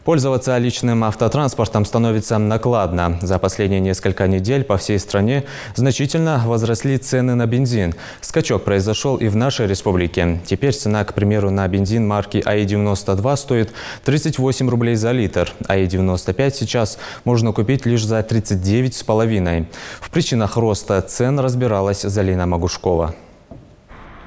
Пользоваться личным автотранспортом становится накладно. За последние несколько недель по всей стране значительно возросли цены на бензин. Скачок произошел и в нашей республике. Теперь цена, к примеру, на бензин марки АИ-92 стоит 38 рублей за литр. АИ-95 сейчас можно купить лишь за 39,5. В причинах роста цен разбиралась Залина Магушкова.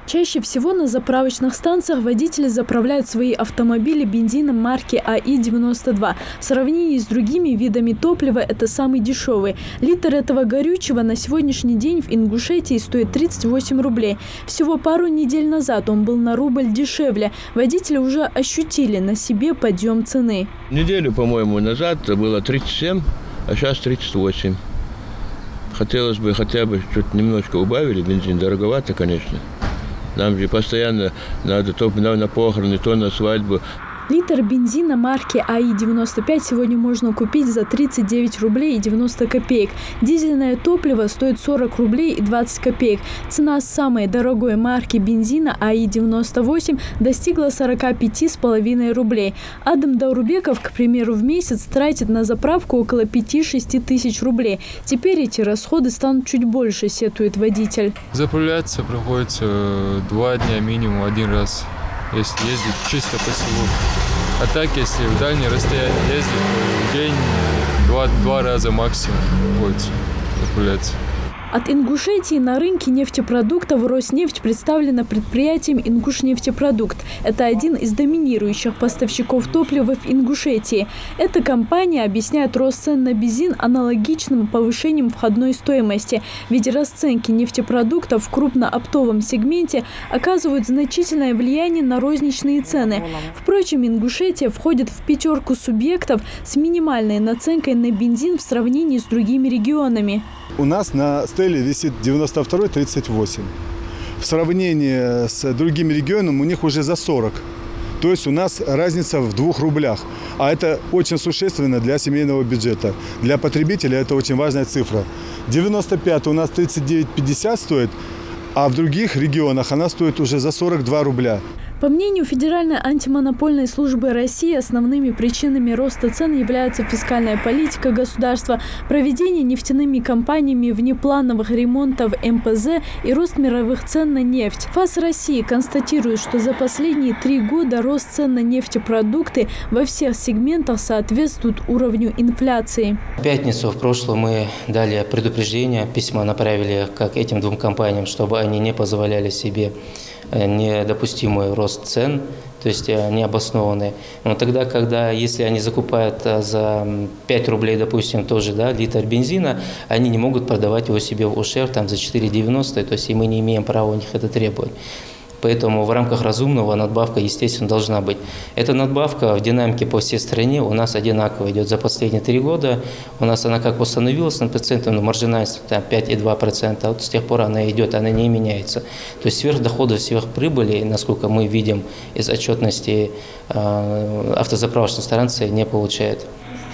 Чаще всего на заправочных станциях водители заправляют свои автомобили бензином марки АИ-92. В сравнении с другими видами топлива это самый дешевый. Литр этого горючего на сегодняшний день в Ингушетии стоит 38 рублей. Всего пару недель назад он был на рубль дешевле. Водители уже ощутили на себе подъем цены. Неделю, по-моему, назад было 37, а сейчас 38. Хотелось бы хотя бы чуть немножко убавили бензин. Дороговато, конечно. Нам же постоянно надо то на похороны, то на свадьбу. Литр бензина марки АИ-95 сегодня можно купить за 39 рублей и 90 копеек. Дизельное топливо стоит 40 рублей и 20 копеек. Цена самой дорогой марки бензина АИ-98 достигла 45,5 рублей. Адам Даурбеков, к примеру, в месяц тратит на заправку около 5-6 тысяч рублей. Теперь эти расходы станут чуть больше, сетует водитель. Заправляться приходится 2 дня минимум, 1 раз. Если ездить чисто по селу. А так, если в дальние расстояния ездить, то в день 2 раза максимум будет заправляться. От Ингушетии на рынке нефтепродуктов Роснефть представлена предприятием «Ингушнефтепродукт». Это один из доминирующих поставщиков топлива в Ингушетии. Эта компания объясняет рост цен на бензин аналогичным повышением входной стоимости. Ведь расценки нефтепродуктов в крупнооптовом сегменте оказывают значительное влияние на розничные цены. Впрочем, Ингушетия входит в 5 субъектов с минимальной наценкой на бензин в сравнении с другими регионами. У нас на стеле висит 92-38. В сравнении с другими регионами у них уже за 40. То есть у нас разница в 2 рублях. А это очень существенно для семейного бюджета. Для потребителя это очень важная цифра. 95 у нас 39,50 стоит, а в других регионах она стоит уже за 42 рубля. По мнению Федеральной антимонопольной службы России, основными причинами роста цен являются фискальная политика государства, проведение нефтяными компаниями внеплановых ремонтов МПЗ и рост мировых цен на нефть. ФАС России констатирует, что за последние 3 года рост цен на нефтепродукты во всех сегментах соответствует уровню инфляции. В пятницу в прошлом мы дали предупреждение, письма направили как этим 2 компаниям, чтобы они не позволяли себе недопустимый рост цен, то есть необоснованный. Но тогда, если они закупают за 5 рублей, допустим, тоже литр бензина, они не могут продавать его себе в ущерб за 4,90, то есть и мы не имеем права у них это требовать. Поэтому в рамках разумного надбавка, естественно, должна быть. Эта надбавка в динамике по всей стране у нас одинаково идет за последние 3 года. У нас она как установилась на проценты, но маржинальность 5,2%, а вот с тех пор она идет, она не меняется. То есть сверхдоходов, сверхприбыли, насколько мы видим из отчетности автозаправочной станции, не получает.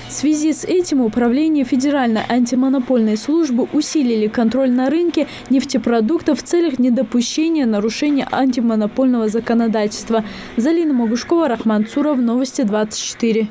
В связи с этим Управление Федеральной антимонопольной службы усилили контроль на рынке нефтепродуктов в целях недопущения нарушения антимонопольного законодательства. Залина Магушкова, Рахман Цуров, Новости 24.